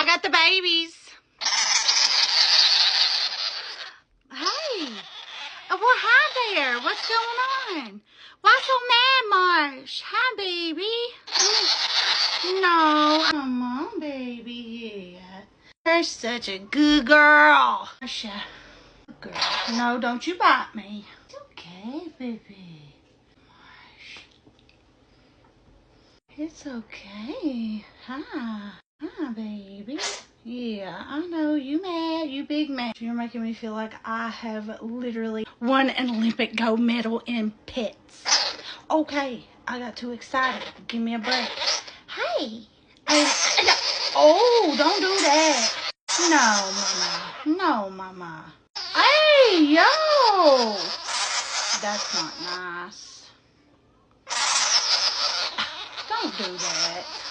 I got the babies. Hey. Well, hi there. What's going on? Why so mad, Marsh? Hi, baby. No. Come on, baby. Yeah. You're such a good girl. Marsha. Good girl. No, don't you bite me. It's okay, baby. Marsh. It's okay. Hi. Hi, baby. Yeah, I know. You mad. You big mad. You're making me feel like I have literally won an Olympic gold medal in pets. Okay, I got too excited. Give me a break. Hey. Oh, don't do that. No, Mama. No, Mama. Hey, yo. That's not nice. Don't do that.